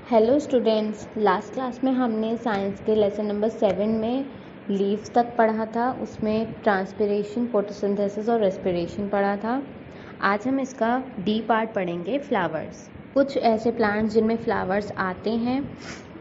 Hello students, last class में हमने science के लेसन नंबर 7 में लीव्स तक पढ़ा था। उसमें ट्रांसपिरेशन, फोटोसिंथेसिस और रेस्पिरेशन पढ़ा था। आज हम इसका डी पार्ट पढ़ेंगे, फ्लावर्स। कुछ ऐसे प्लांट्स जिनमें फ्लावर्स आते हैं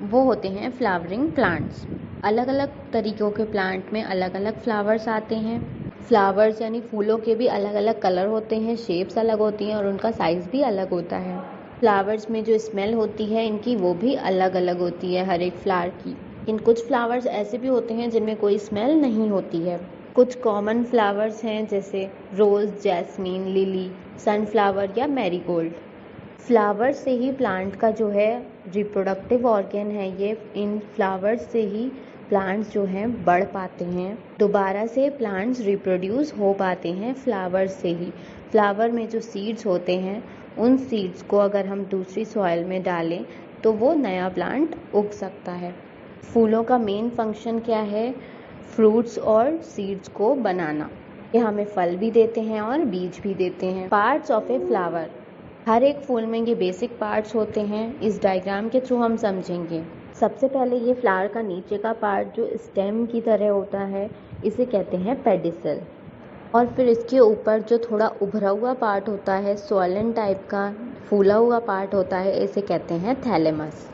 वो होते हैं फ्लावरिंग प्लांट्स। अलग अलग तरीक़ों के प्लांट में अलग अलग फ्लावर्स आते हैं। फ्लावर्स यानी फूलों के भी अलग अलग कलर होते हैं, शेप्स अलग होती हैं और उनका साइज़ भी अलग होता है। फ्लावर्स में जो स्मेल होती है इनकी वो भी अलग अलग होती है हर एक फ्लावर की। इन कुछ फ्लावर्स ऐसे भी होते हैं जिनमें कोई स्मेल नहीं होती है। कुछ कॉमन फ्लावर्स हैं जैसे रोज़, जैस्मीन, लिली, सनफ्लावर या मैरीगोल्ड। फ्लावर से ही प्लांट का जो है रिप्रोडक्टिव ऑर्गन है, ये इन फ्लावर्स से ही प्लांट्स जो हैं बढ़ पाते हैं। दोबारा से प्लांट्स रिप्रोड्यूस हो पाते हैं फ्लावर्स से ही। फ्लावर में जो सीड्स होते हैं उन सीड्स को अगर हम दूसरी सॉइल में डालें तो वो नया प्लांट उग सकता है। फूलों का मेन फंक्शन क्या है? फ्रूट्स और सीड्स को बनाना। ये हमें फल भी देते हैं और बीज भी देते हैं। पार्ट्स ऑफ ए फ्लावर, हर एक फूल में ये बेसिक पार्ट्स होते हैं। इस डायग्राम के थ्रू हम समझेंगे। सबसे पहले ये फ्लावर का नीचे का पार्ट जो स्टेम की तरह होता है इसे कहते हैं पेडिसल। और फिर इसके ऊपर जो थोड़ा उभरा हुआ पार्ट होता है, सोलन टाइप का फूला हुआ पार्ट होता है, इसे कहते हैं थैलेमस।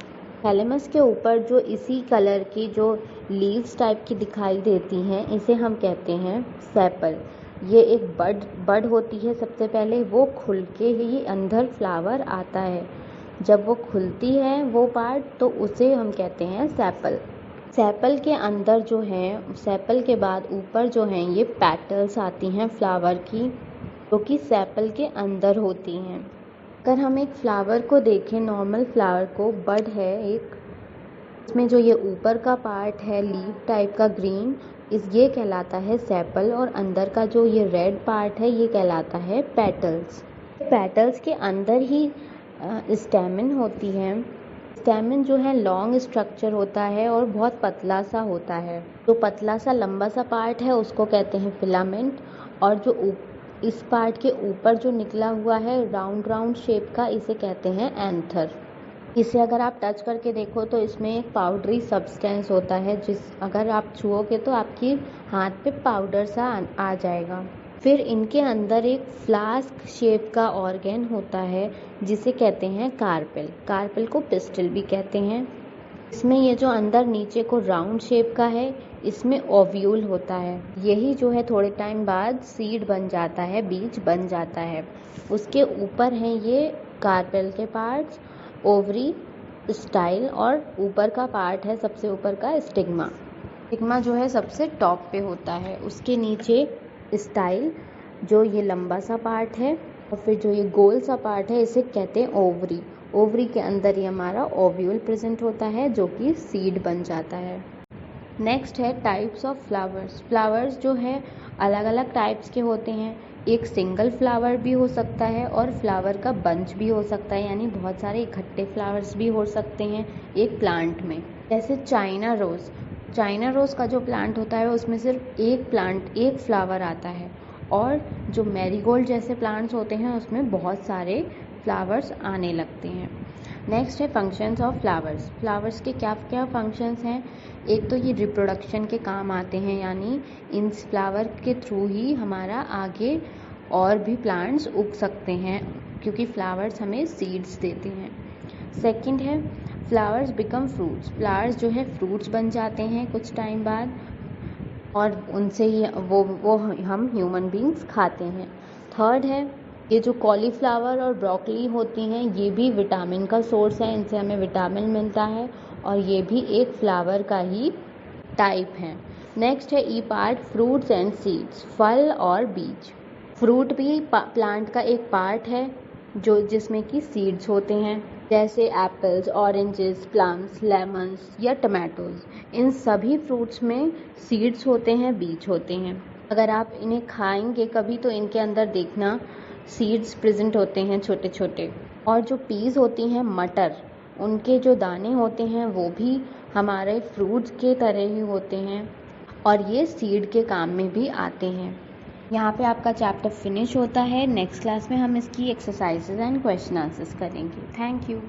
थैलेमस के ऊपर जो इसी कलर की जो लीव्स टाइप की दिखाई देती हैं इसे हम कहते हैं सेपल। ये एक बड होती है। सबसे पहले वो खुल के ही अंदर फ्लावर आता है। जब वो खुलती है वो पार्ट तो उसे हम कहते हैं सेपल। सेपल के अंदर जो है, सेपल के बाद ऊपर जो हैं ये पेटल्स आती हैं फ्लावर की, जो कि सेपल के अंदर होती हैं। अगर हम एक फ्लावर को देखें, नॉर्मल फ्लावर को, बड है एक, इसमें जो ये ऊपर का पार्ट है लीफ टाइप का ग्रीन, ये कहलाता है सेपल और अंदर का जो ये रेड पार्ट है ये कहलाता है पेटल्स। पेटल्स के अंदर ही स्टैमेन होती है। स्टैमेन जो है लॉन्ग स्ट्रक्चर होता है और बहुत पतला सा होता है। जो पतला सा लंबा सा पार्ट है उसको कहते हैं फिलामेंट, और जो इस पार्ट के ऊपर जो निकला हुआ है राउंड शेप का, इसे कहते हैं एंथर। इसे अगर आप टच करके देखो तो इसमें एक पाउडरी सब्सटेंस होता है, अगर आप छुओगे तो आपकी हाथ पे पाउडर सा आ जाएगा। फिर इनके अंदर एक फ्लास्क शेप का ऑर्गन होता है जिसे कहते हैं कार्पेल। कार्पेल को पिस्टिल भी कहते हैं। इसमें ये जो अंदर नीचे को राउंड शेप का है इसमें ओव्यूल होता है। यही जो है थोड़े टाइम बाद सीड बन जाता है, बीज बन जाता है। उसके ऊपर हैं ये कार्पेल के पार्ट्स, ओवरी, स्टाइल, और ऊपर का पार्ट है सबसे ऊपर का स्टिग्मा। स्टिग्मा जो है सबसे टॉप पे होता है। उसके नीचे स्टाइल जो ये लंबा सा पार्ट है, और फिर जो ये गोल सा पार्ट है इसे कहते हैं ओवरी। ओवरी के अंदर ये हमारा ओव्यूल प्रेजेंट होता है जो कि सीड बन जाता है। नेक्स्ट है टाइप्स ऑफ फ्लावर्स। फ्लावर्स जो है अलग अलग टाइप्स के होते हैं। एक सिंगल फ्लावर भी हो सकता है और फ्लावर का बंच भी हो सकता है, यानी बहुत सारे इकट्ठे फ्लावर्स भी हो सकते हैं एक प्लांट में। जैसे चाइना रोज़। चाइना रोज़ का जो प्लांट होता है उसमें सिर्फ एक फ्लावर आता है, और जो मैरीगोल्ड जैसे प्लांट्स होते हैं उसमें बहुत सारे फ्लावर्स आने लगते हैं। नेक्स्ट है फंक्शंस ऑफ फ्लावर्स। फ्लावर्स के क्या क्या फंक्शंस हैं? एक तो ये रिप्रोडक्शन के काम आते हैं, यानी इन फ्लावर के थ्रू ही हमारा आगे और भी प्लांट्स उग सकते हैं क्योंकि फ्लावर्स हमें सीड्स देते हैं। सेकंड है फ्लावर्स बिकम फ्रूट्स। फ्लावर्स जो है फ्रूट्स बन जाते हैं कुछ टाइम बाद, और उनसे ही वो हम ह्यूमन बींग्स खाते हैं। थर्ड है ये जो कॉलीफ्लावर और ब्रोकली होती हैं ये भी विटामिन का सोर्स है, इनसे हमें विटामिन मिलता है और ये भी एक फ्लावर का ही टाइप है। नेक्स्ट है ई पार्ट, फ्रूट्स एंड सीड्स, फल और बीज। फ्रूट भी प्लांट का एक पार्ट है जिसमें कि सीड्स होते हैं, जैसे एप्पल्स, ऑरेंजेस, प्लम्स, लेमन्स या टमाटोज। इन सभी फ्रूट्स में सीड्स होते हैं, बीज होते हैं। अगर आप इन्हें खाएंगे कभी तो इनके अंदर देखना सीड्स प्रेजेंट होते हैं छोटे छोटे। और जो पीज होती हैं, मटर, उनके जो दाने होते हैं वो भी हमारे फ्रूट्स के तरह ही होते हैं और ये सीड के काम में भी आते हैं। यहाँ पे आपका चैप्टर फिनिश होता है। नेक्स्ट क्लास में हम इसकी एक्सरसाइजेज एंड क्वेश्चन आंसर्स करेंगे। Thank you.